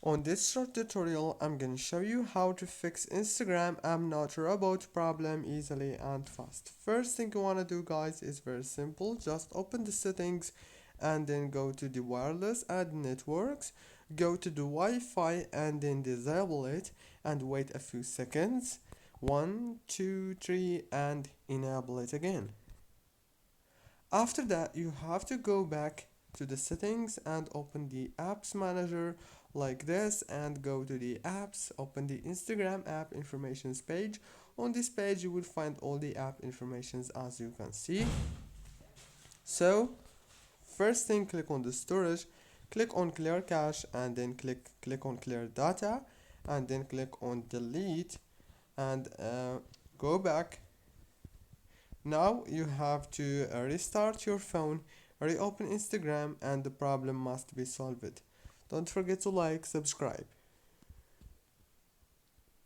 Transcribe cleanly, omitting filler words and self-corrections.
On this short tutorial, I'm gonna show you how to fix Instagram I'm not a robot problem easily and fast. First thing you wanna do, guys, is very simple. Just open the settings and then go to the wireless and networks. Go to the Wi-Fi and then disable it and wait a few seconds. 1, 2, 3 and enable it again. After that, you have to go back to the settings and open the apps manager like this and go to the apps, open the Instagram app informations page. On this page you will find all the app informations as you can see. So first thing, click on the storage, click on clear cache and then click on clear data and then click on delete and go back. Now you have to restart your phone, reopen Instagram and the problem must be solved. Don't forget to like, subscribe.